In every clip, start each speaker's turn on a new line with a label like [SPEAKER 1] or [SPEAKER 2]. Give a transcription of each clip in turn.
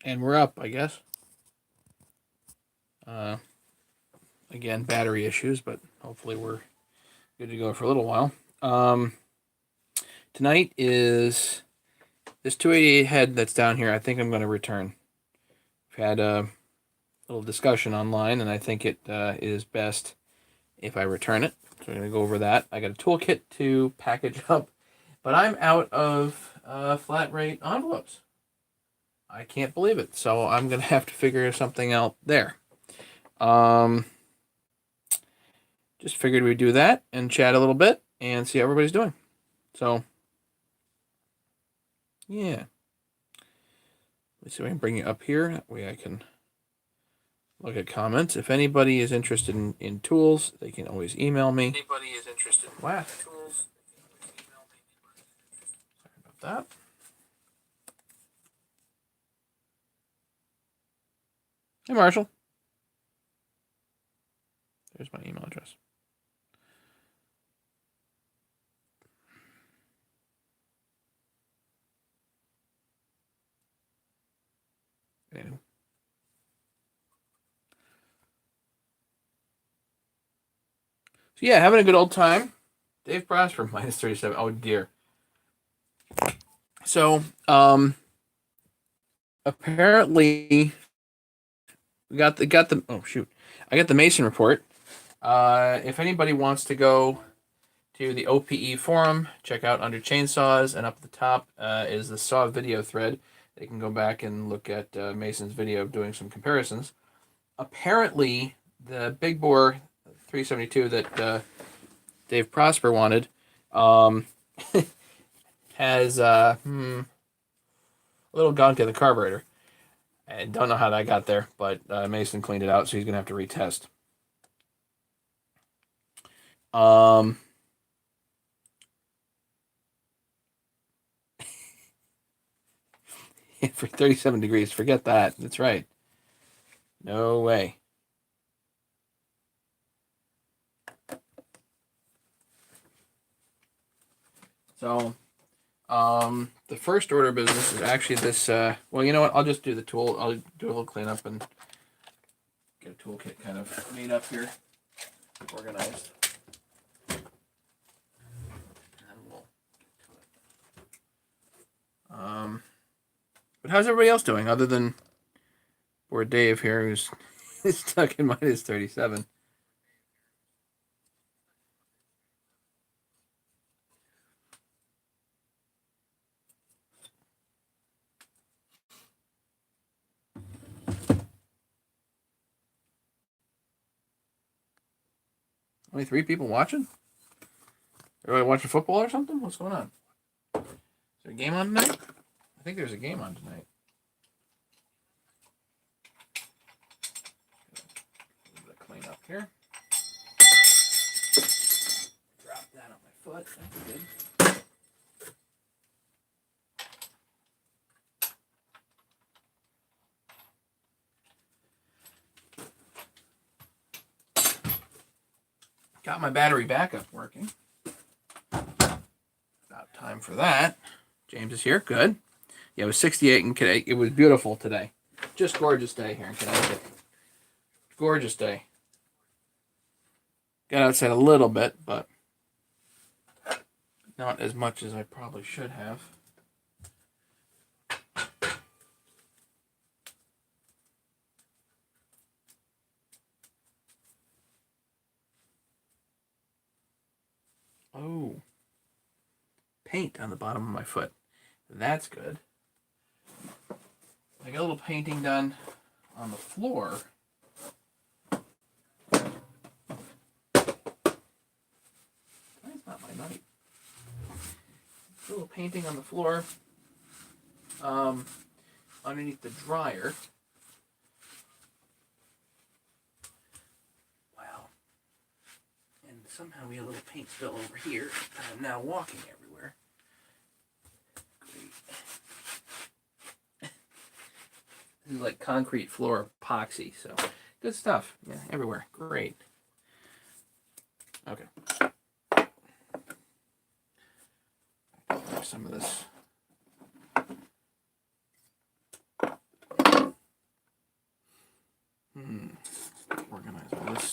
[SPEAKER 1] And we're up, I guess. Again, battery issues, but hopefully we're good to go for a little while. Tonight is this 288 head that's down here. I think I'm going to return. We've had a little discussion online, and I think it is best if I return it. So we're going to go over that. I got a toolkit to package up, but I'm out of flat rate envelopes. I can't believe it. So I'm going to have to figure something out there. Just figured we'd do that and chat a little bit and see how everybody's doing. So, yeah. Let's see if I can bring you up here. That way I can look at comments. If anybody is interested in tools, they can always email me.
[SPEAKER 2] Anybody is interested in tools,
[SPEAKER 1] Sorry about that. Hey, Marshall. There's my email address. Anyway. So yeah, having a good old time. Dave Prosper, minus 37. Oh dear. So, apparently we got the oh shoot. I got the Mason report. If anybody wants to go to the OPE forum, check out under chainsaws, and up at the top is the saw video thread. They can go back and look at Mason's video of doing some comparisons. Apparently, the big bore 372 that Dave Prosper wanted has a little gunk in the carburetor. I don't know how that got there, but Mason cleaned it out, so he's going to have to retest. For 37 degrees, forget that. That's right. No way. So, the first order of business is actually this. Well, you know what? I'll just do the tool. I'll do a little cleanup and get a toolkit kind of made up here, organized. And then we'll get to it. But how's everybody else doing other than poor Dave here, who's stuck in minus 37? Only 3 people watching? Everybody watching football or something? What's going on? Is there a game on tonight? I think there's a game on tonight. A little bit of clean up here. Drop that on my foot. That's good. Got my battery backup working. About time for that. James is here. Good. Yeah, it was 68 in Connecticut. It was beautiful today. Just gorgeous day here in Connecticut. Gorgeous day. Got outside a little bit, but not as much as I probably should have. Oh. Paint on the bottom of my foot. That's good. I got a little painting done on the floor. That's not my knife. A little painting on the floor underneath the dryer. Wow. And somehow we have a little paint spill over here. I'm now walking everywhere. Great. This is like concrete floor epoxy, so good stuff. Yeah, everywhere. Great. Okay. Some of this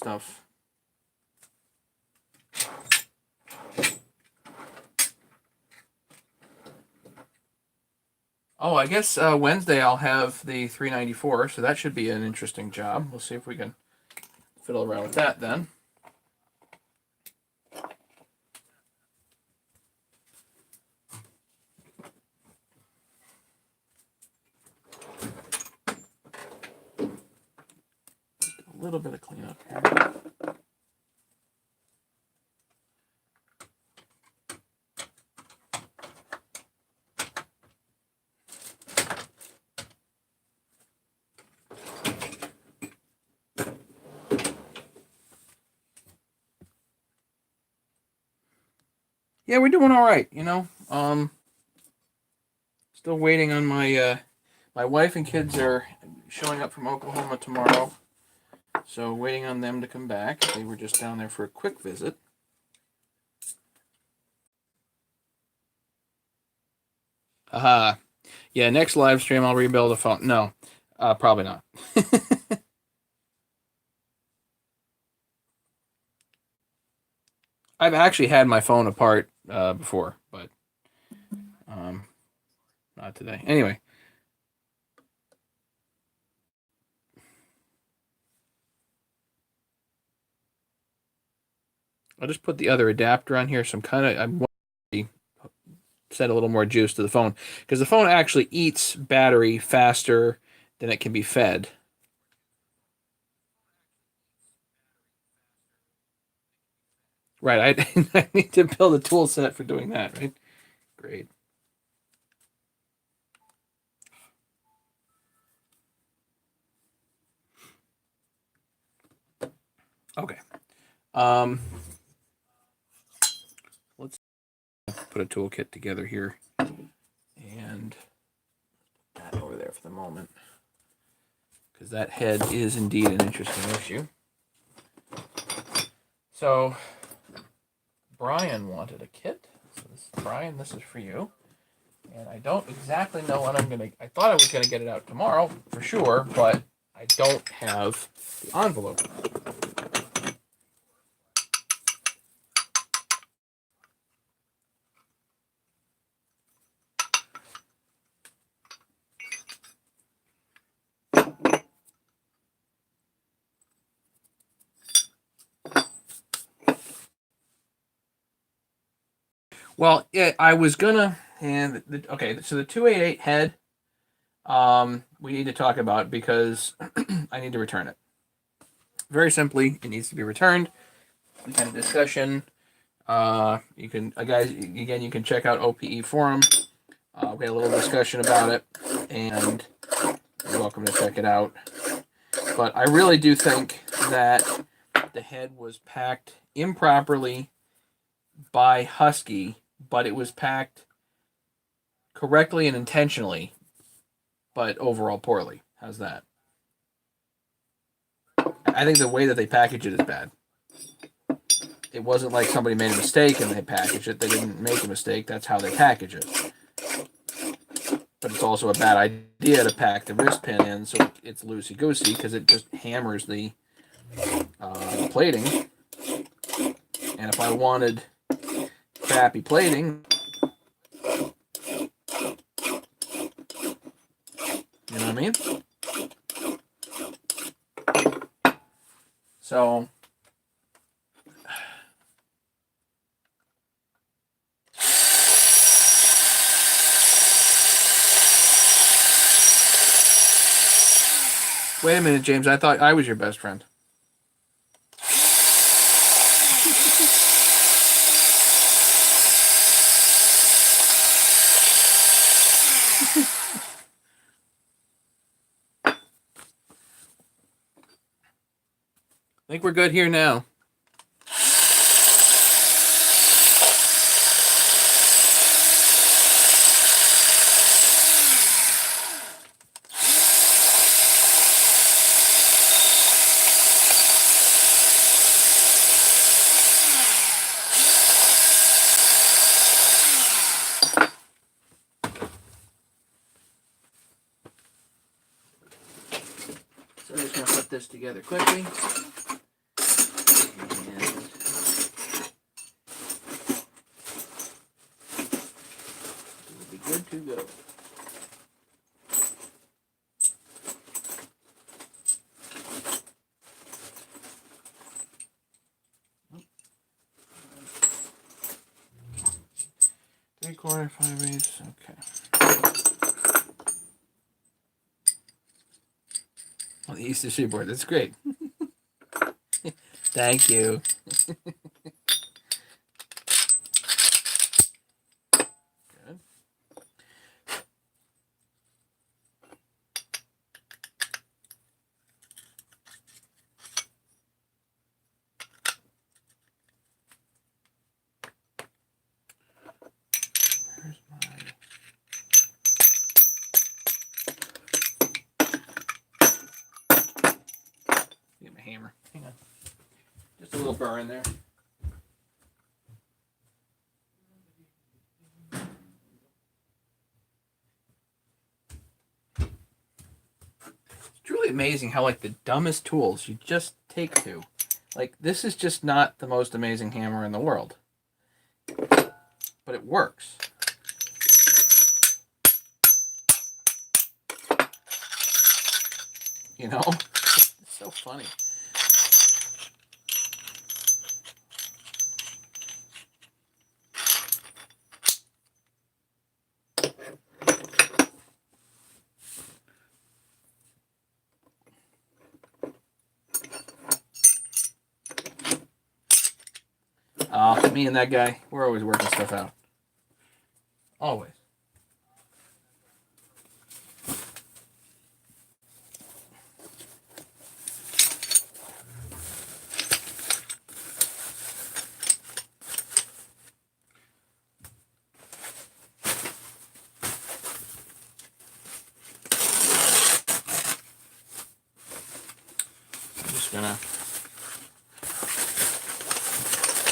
[SPEAKER 1] stuff. Oh, I guess Wednesday I'll have the 394, so that should be an interesting job. We'll see if we can fiddle around with that then. A little bit of cleanup here. Yeah, we're doing all right, you know. Still waiting on my my wife and kids are showing up from Oklahoma tomorrow. So waiting on them to come back. They were just down there for a quick visit. Aha. Yeah, next live stream I'll rebuild a phone. No, probably not. I've actually had my phone apart before, but not today. Anyway. I'll just put the other adapter on here. So I'm set a little more juice to the phone because the phone actually eats battery faster than it can be fed. Right, I need to build a tool set for doing that, right? Great. Okay. Let's put a toolkit together here and put that over there for the moment because that head is indeed an interesting issue. So Brian wanted a kit. So Brian, this is for you. And I don't exactly know when I thought I was gonna get it out tomorrow for sure, but I don't have the envelope. Well, yeah, I was gonna, and okay, so the 288 head, we need to talk about because I need to return it. Very simply, it needs to be returned. We had a discussion. You can, guys, again, you can check out OPE forum. We had a little discussion about it, and you're welcome to check it out. But I really do think that the head was packed improperly by Husky, but it was packed correctly and intentionally, but overall poorly. How's that? I think the way that they package it is bad. It wasn't like somebody made a mistake and they packaged it. They didn't make a mistake. That's how they package it. But it's also a bad idea to pack the wrist pin in so it's loosey-goosey because it just hammers the plating. And if I wanted crappy plating, you know what I mean? So wait a minute, James. I thought I was your best friend. I think we're good here now. So I'm just going to put this together quickly. 3/4, 5/8. Okay. On the Eastern Seaboard. That's great. Thank you. Good. Where's my... Get my hammer. Hang on. Just a little burr in there. It's truly amazing how, like, the dumbest tools you just take to. Like, this is just not the most amazing hammer in the world. But it works. You know? It's so funny. Me and that guy, we're always working stuff out. Always. I'm just gonna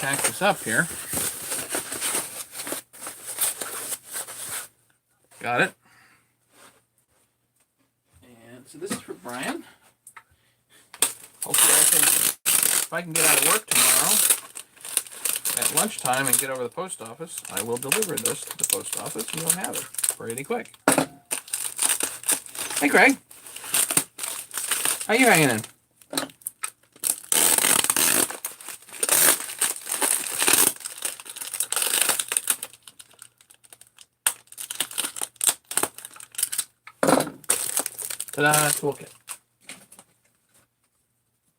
[SPEAKER 1] pack this up here. Got it. And so this is for Brian. Hopefully if I can get out of work tomorrow at lunchtime and get over to the post office, I will deliver this to the post office and you'll have it pretty quick. Hey, Craig. How you hanging in? Ta-da, toolkit.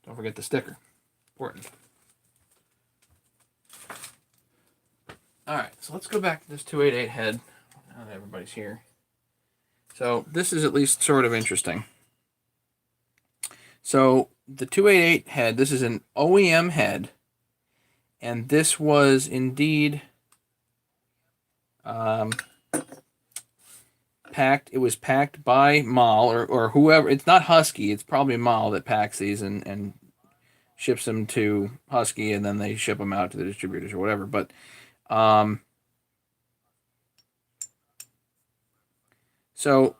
[SPEAKER 1] Don't forget the sticker. Important. Alright, so let's go back to this 288 head. Now that everybody's here. So this is at least sort of interesting. So the 288 head, this is an OEM head. And this was indeed packed. It was packed by Mahle or whoever. It's not Husky. It's probably Mahle that packs these and ships them to Husky, and then they ship them out to the distributors or whatever. But so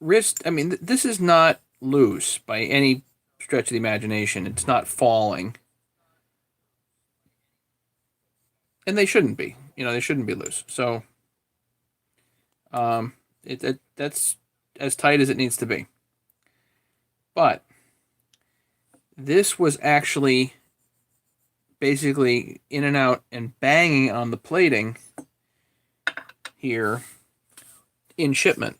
[SPEAKER 1] wrist. I mean, this is not loose by any stretch of the imagination. It's not falling, and they shouldn't be. You know, they shouldn't be loose. So that's as tight as it needs to be. But this was actually basically in and out and banging on the plating here in shipment.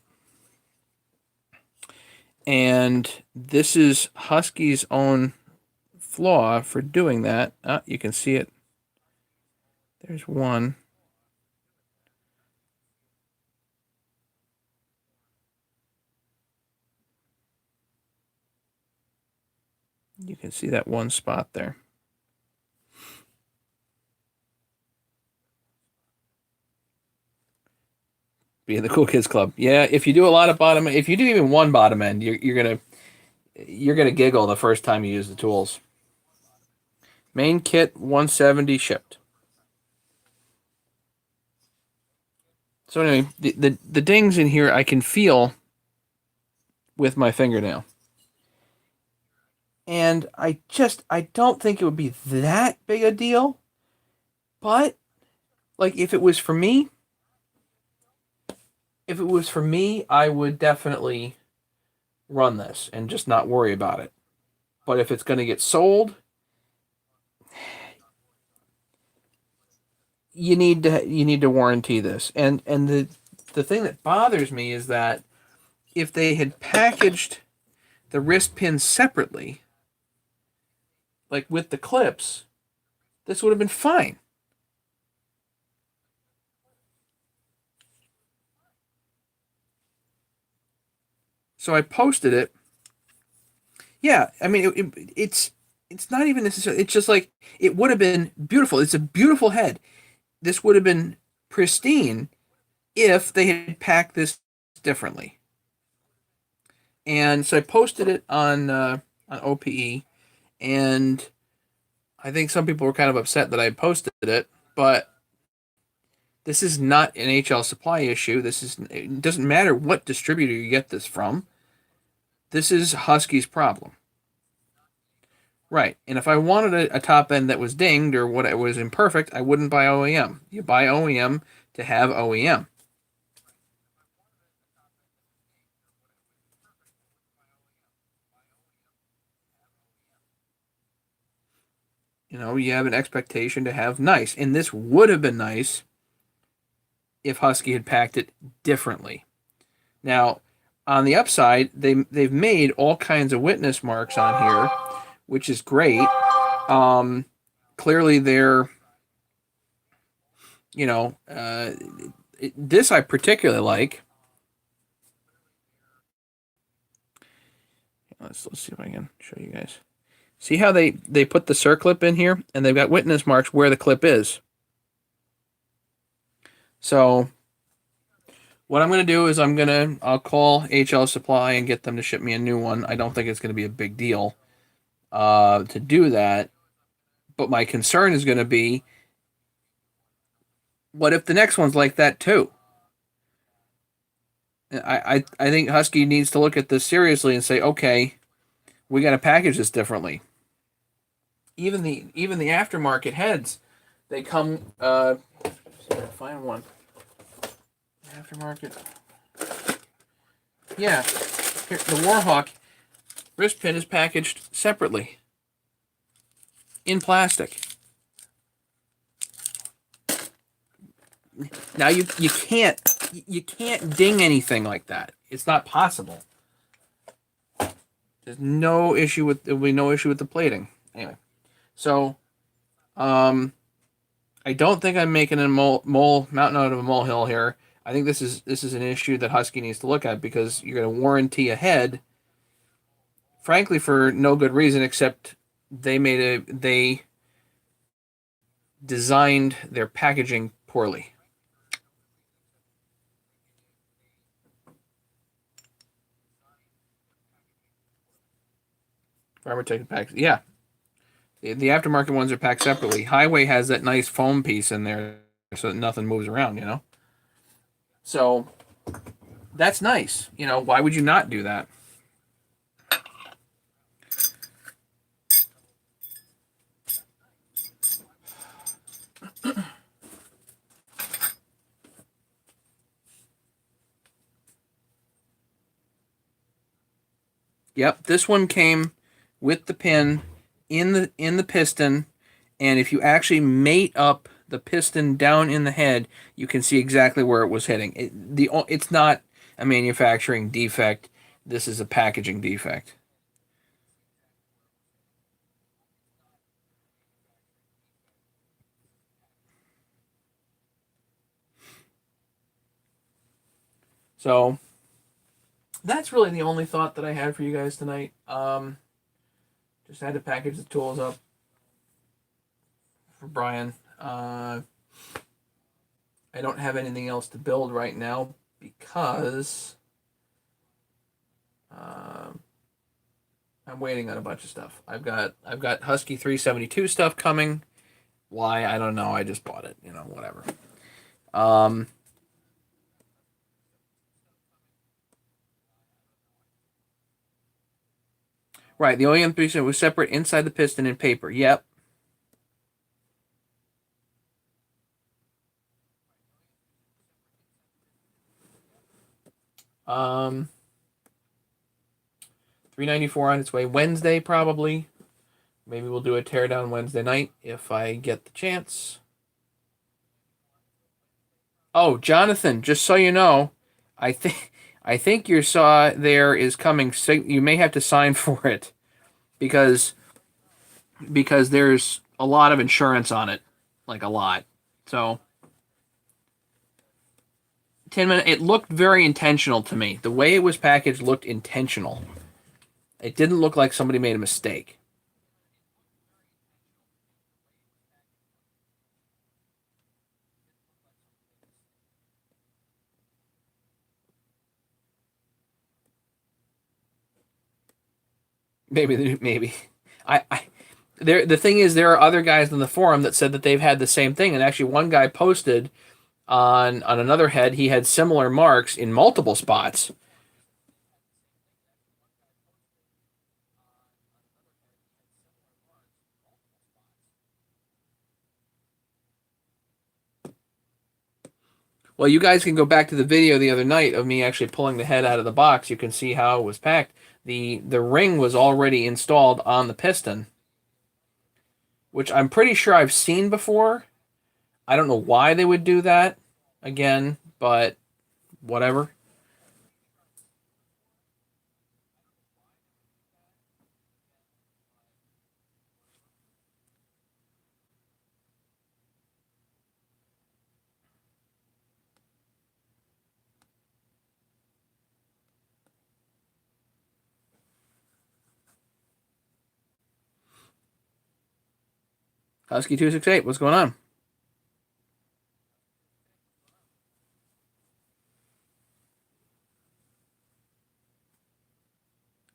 [SPEAKER 1] And this is Husky's own flaw for doing that. You can see it. There's one. You can see that one spot there. Be in the Cool Kids Club. Yeah, if you do a lot of bottom, if you do even one bottom end, you're gonna giggle the first time you use the tools. Main kit 170 shipped. So anyway, the dings in here I can feel with my fingernail. And I don't think it would be that big a deal. But like if it was for me, I would definitely run this and just not worry about it. But if it's going to get sold, you need to warranty this. And the thing that bothers me is that if they had packaged the wrist pins separately, like with the clips, this would have been fine. So I posted it. Yeah, I mean it's not even necessarily. It's just like it would have been beautiful. It's a beautiful head. This would have been pristine if they had packed this differently. And so I posted it on OPE, and I think some people were kind of upset that I posted it, but this is not an HL Supply issue. It doesn't matter what distributor you get this from. This is Husky's problem. Right. And if I wanted a top end that was dinged or what it was imperfect, I wouldn't buy OEM. You buy OEM to have OEM. You know, you have an expectation to have nice. And this would have been nice if Husky had packed it differently. Now, on the upside, they've made all kinds of witness marks on here, which is great. Clearly they're, you know, this I particularly like. Let's see if I can show you guys. See how they put the circlip in here, and they've got witness marks where the clip is. So what I'm going to do is I'll call HL Supply and get them to ship me a new one. I don't think it's going to be a big deal to do that. But my concern is going to be, what if the next one's like that too? I think Husky needs to look at this seriously and say, okay, we got to package this differently. Even the aftermarket heads, they come. Find one. Aftermarket. Yeah, here, the Warhawk wrist pin is packaged separately in plastic. Now you can't ding anything like that. It's not possible. There'll be no issue with the plating. Anyway, so I don't think I'm making a mountain out of a molehill here. I think this is an issue that Husky needs to look at, because you're going to warranty a head, frankly, for no good reason except they designed their packaging poorly. Farmer take pack. Yeah. The aftermarket ones are packed separately. Highway has that nice foam piece in there so that nothing moves around, you know? So that's nice. You know, why would you not do that? Yep, this one came with the pin in the piston, and if you actually mate up the piston down in the head, you can see exactly where it was hitting. It's not a manufacturing defect. This is a packaging defect. So that's really the only thought that I had for you guys tonight. Just had to package the tools up for Brian. I don't have anything else to build right now because I'm waiting on a bunch of stuff. I've got Husky 372 stuff coming. Why, I don't know. I just bought it. You know, whatever. Right, the OEM piston was separate inside the piston in paper. Yep. Um, 394 on its way Wednesday, probably. Maybe we'll do a teardown Wednesday night if I get the chance. Oh, Jonathan, just so you know, I think your saw there is coming. You may have to sign for it because there's a lot of insurance on it, like a lot. So, Tinman, it looked very intentional to me. The way it was packaged looked intentional. It didn't look like somebody made a mistake. Maybe. I there. The thing is, there are other guys in the forum that said that they've had the same thing, and actually, one guy posted on another head. He had similar marks in multiple spots. Well, you guys can go back to the video the other night of me actually pulling the head out of the box. You can see how it was packed. The ring was already installed on the piston, which I'm pretty sure I've seen before. I don't know why they would do that again, but whatever. Husky 268, what's going on?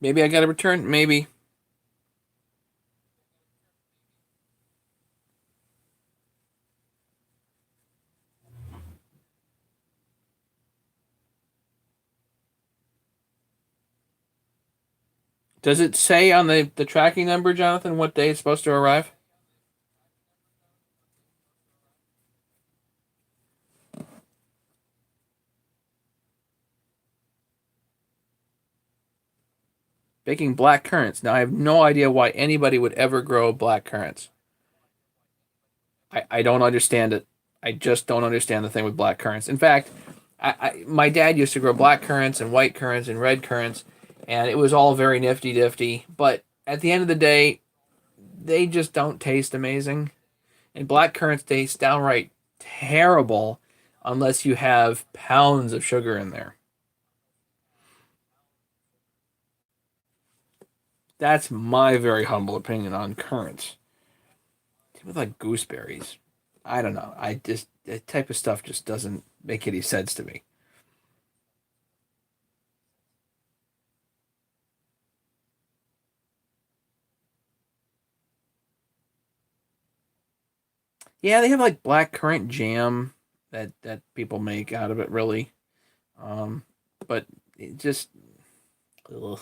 [SPEAKER 1] Maybe I got to return. Maybe. Does it say on the tracking number, Jonathan, what day it's supposed to arrive? Baking black currants. Now, I have no idea why anybody would ever grow black currants. I don't understand it. I just don't understand the thing with black currants. In fact, my dad used to grow black currants and white currants and red currants, and it was all very nifty difty. But at the end of the day, they just don't taste amazing. And black currants taste downright terrible unless you have pounds of sugar in there. That's my very humble opinion on currants. With like gooseberries, I don't know. I just that type of stuff just doesn't make any sense to me. Yeah, they have like black currant jam that people make out of it, really. Um, but it just ugh,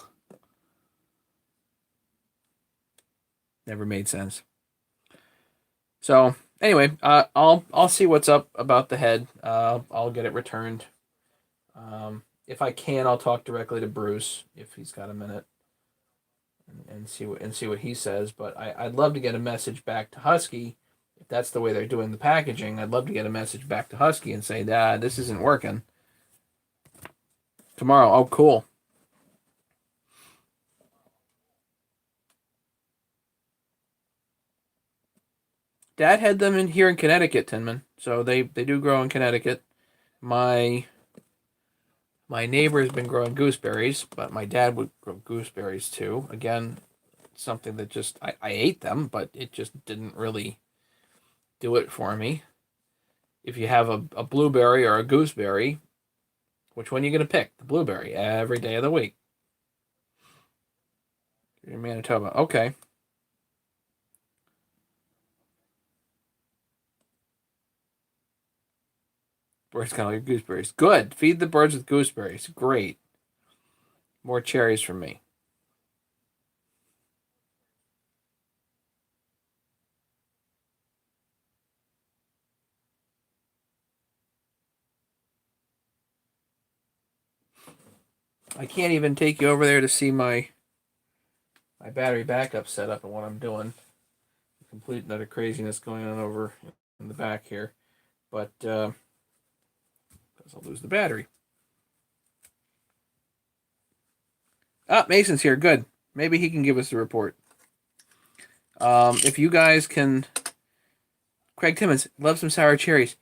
[SPEAKER 1] never made sense. So anyway, I'll see what's up about the head. I'll get it returned. If I can, I'll talk directly to Bruce if he's got a minute and see what he says. But I'd love to get a message back to Husky if that's the way they're doing the packaging. I'd love to get a message back to Husky and say, "Dad, this isn't working." Tomorrow. Oh, cool. Dad had them in here in Connecticut, Tinman. So they do grow in Connecticut. My my neighbor's been growing gooseberries, but my dad would grow gooseberries too. Again, something that just I ate them, but it just didn't really do it for me. If you have a blueberry or a gooseberry, which one are you gonna pick? The blueberry every day of the week. You're in Manitoba. Okay. Birds kind of like gooseberries. Good. Feed the birds with gooseberries. Great. More cherries from me. I can't even take you over there to see my battery backup setup and what I'm doing. Complete another craziness going on over in the back here. But because I'll lose the battery. Ah, Mason's here. Good. Maybe he can give us a report. If you guys can... Craig Timmons, love some sour cherries.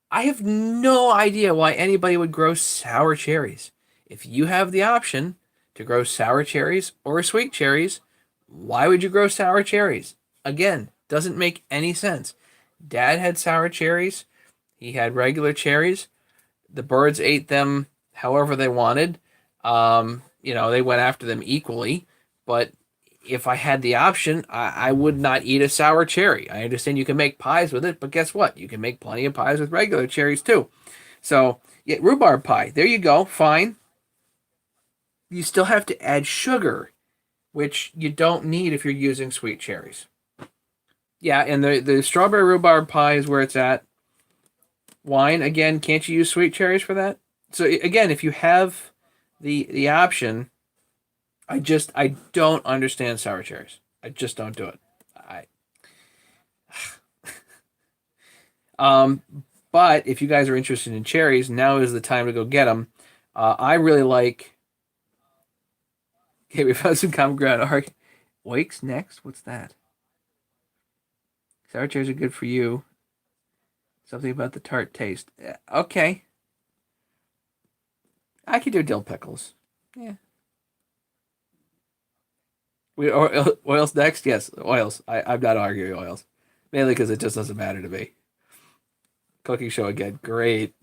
[SPEAKER 1] I have no idea why anybody would grow sour cherries. If you have the option to grow sour cherries or sweet cherries, why would you grow sour cherries? Again, doesn't make any sense. Dad had sour cherries. He had regular cherries. The birds ate them however they wanted. They went after them equally. But if I had the option, I would not eat a sour cherry. I understand you can make pies with it, but guess what? You can make plenty of pies with regular cherries too. So, yeah, rhubarb pie. There you go. Fine. You still have to add sugar, which you don't need if you're using sweet cherries. Yeah, and the strawberry rhubarb pie is where it's at. Wine, again, can't you use sweet cherries for that? So, again, if you have the option... I don't understand sour cherries. I just don't do it. But if you guys are interested in cherries, now is the time to go get them. I really like... Okay, we found some common ground. Wakes next? What's that? Sour cherries are good for you. Something about the tart taste. Okay. I could do dill pickles. Yeah. Oils next? Yes, oils. I'm not arguing oils. Mainly because it just doesn't matter to me. Cooking show again. Great.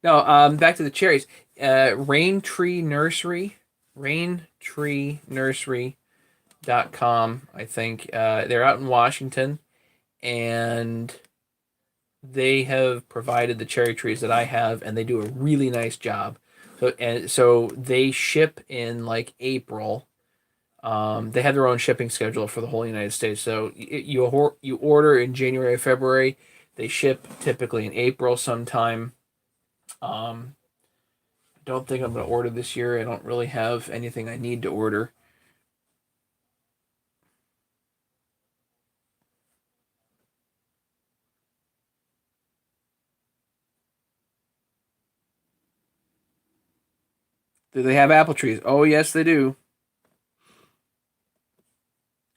[SPEAKER 1] No, back to the cherries. Raintree Nursery. RainTreeNursery.com, I think. They're out in Washington. And they have provided the cherry trees that I have, and they do a really nice job. So they ship in like April. They have their own shipping schedule for the whole United States. So you order in January, February. They ship typically in April sometime. I don't think I'm going to order this year. I don't really have anything I need to order. Do they have apple trees? Oh, yes, they do.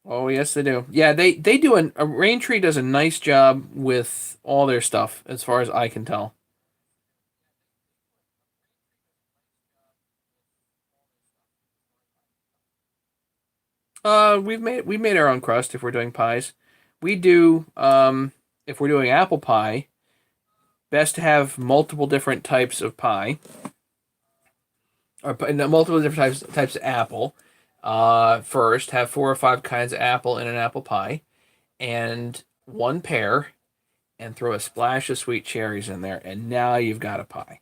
[SPEAKER 1] Oh, yes, they do. Yeah, they do a Raintree does a nice job with all their stuff, as far as I can tell. We made our own crust if we're doing pies. We do if we're doing apple pie, best to have multiple different types of pie, or multiple different types of apple. First, have 4 or 5 kinds of apple in an apple pie, and one pear, and throw a splash of sweet cherries in there, and now you've got a pie.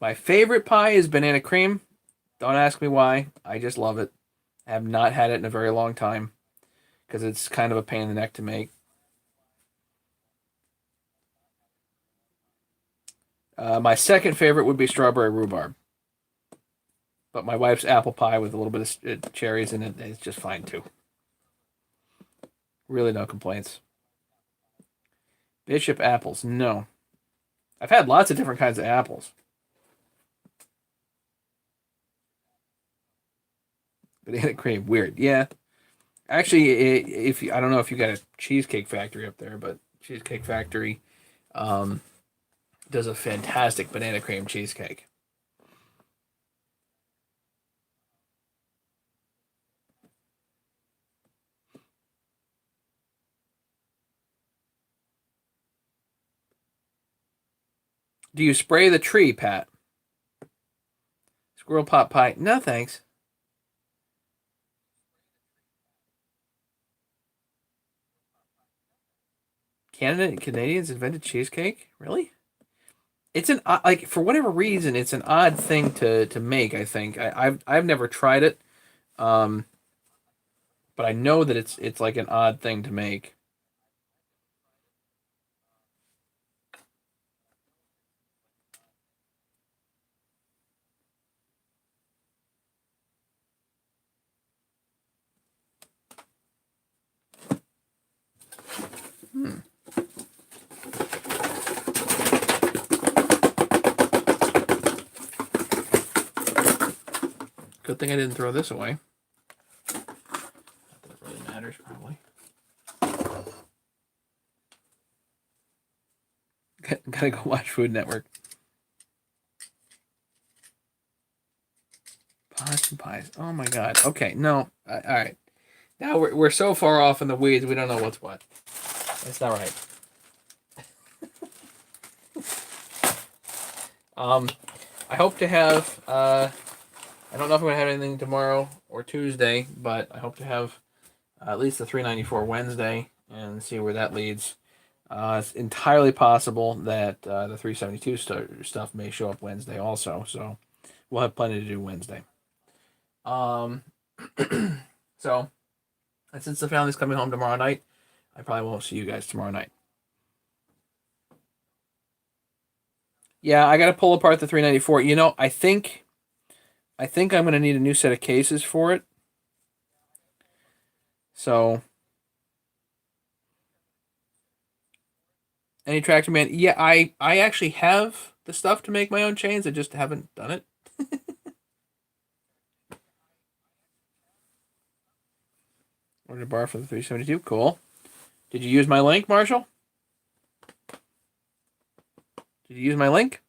[SPEAKER 1] My favorite pie is banana cream. Don't ask me why. I just love it. I have not had it in a very long time because it's kind of a pain in the neck to make. My second favorite would be strawberry rhubarb. But my wife's apple pie with a little bit of cherries in it is just fine too. Really no complaints. Bishop apples, no. I've had lots of different kinds of apples. Banana cream, weird. Yeah. Actually, if I don't know if you got a Cheesecake Factory up there, but Cheesecake Factory um, does a fantastic banana cream cheesecake. Do you spray the tree, Pat? Squirrel pot pie? No, thanks. Canadians invented cheesecake? Really? It's an like for whatever reason, it's an odd thing to make. I think I've never tried it, um, but I know that it's like an odd thing to make. Good thing I didn't throw this away. Not that it really matters, probably. Gotta go watch Food Network. Pots and pies. Oh my god. Okay, no. All right. Now we're so far off in the weeds, we don't know what's what. That's not right. I hope to have. I don't know if I'm gonna have anything tomorrow or Tuesday, but I hope to have at least the 394 Wednesday and see where that leads. It's entirely possible that the 372 stuff may show up Wednesday also, so we'll have plenty to do Wednesday. So, and since the family's coming home tomorrow night, I probably won't see you guys tomorrow night. Yeah, I got to pull apart the 394. You know, I think I'm going to need a new set of cases for it. So, any Traction Man? Yeah, I actually have the stuff to make my own chains. I just haven't done it. Ordered a bar for the 372. Cool. Did you use my link, Marshall? Did you use my link?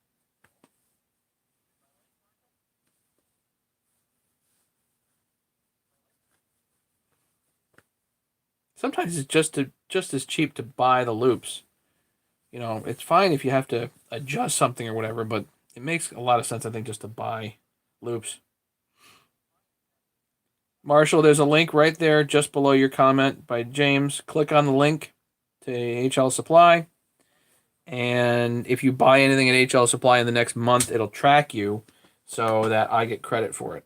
[SPEAKER 1] Sometimes it's just as cheap to buy the loops. You know, it's fine if you have to adjust something or whatever, but it makes a lot of sense, I think, just to buy loops. Marshall, there's a link right there just below your comment by James. Click on the link to HL Supply. And if you buy anything at HL Supply in the next month, it'll track you so that I get credit for it.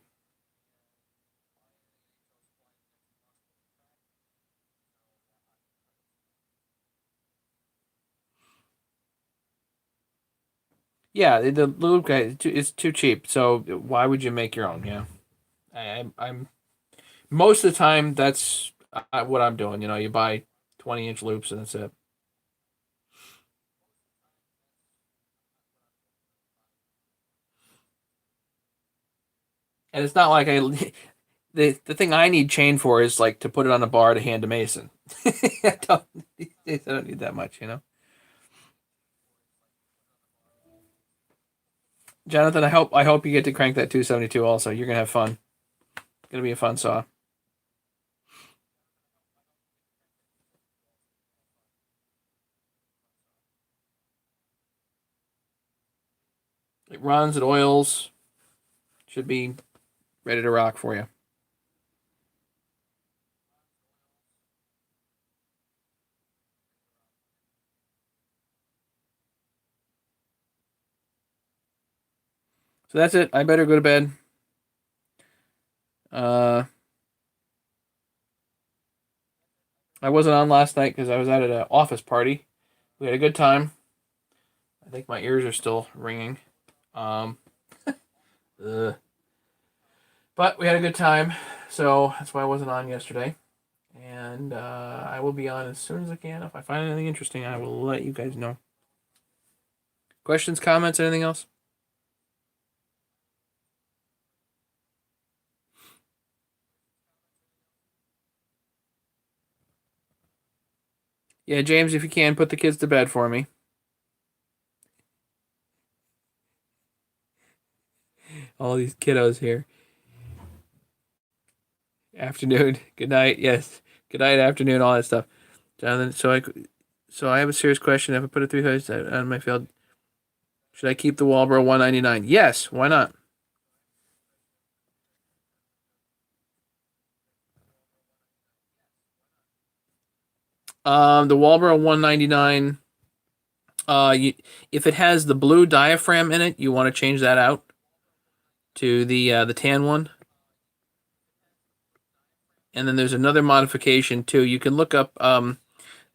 [SPEAKER 1] Yeah, the loop guy is too cheap. So why would you make your own? Yeah, I'm most of the time that's what I'm doing. You know, you buy 20-inch loops and that's it. And it's not like the thing I need chain for is like to put it on a bar to hand to Mason. I don't need that much, you know. Jonathan, I hope you get to crank that 272 also. You're gonna have fun. It's gonna be a fun saw. It runs, it oils. Should be ready to rock for you. So that's it. I better go to bed. I wasn't on last night because I was out at an office party. We had a good time. I think my ears are still ringing. But we had a good time, so that's why I wasn't on yesterday. And I will be on as soon as I can. If I find anything interesting, I will let you guys know. Questions, comments, anything else? Yeah, James, if you can, put the kids to bed for me. All these kiddos here. Afternoon. Good night. Yes. Good night, afternoon, all that stuff. Jonathan, so I have a serious question. If I put a 300 on my field, should I keep the Walbro 199? Yes, why not? The Walbro 199, if it has the blue diaphragm in it, you want to change that out to the tan one. And then there's another modification too. You can look up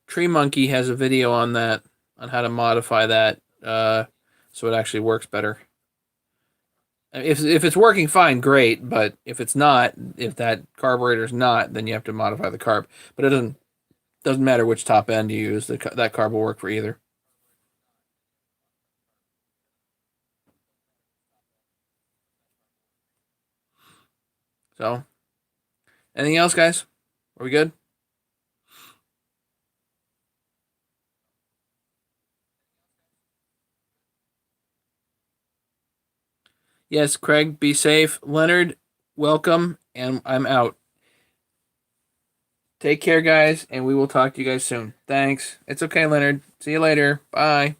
[SPEAKER 1] Tree Monkey has a video on that, on how to modify that so it actually works better. If it's working fine, great. But if it's not, if that carburetor's not, then you have to modify the carb. But it doesn't Doesn't matter which top end you use. That carb will work for either. So, anything else, guys? Are we good? Yes, Craig, be safe. Leonard, welcome, and I'm out. Take care, guys, and we will talk to you guys soon. Thanks. It's okay, Leonard. See you later. Bye.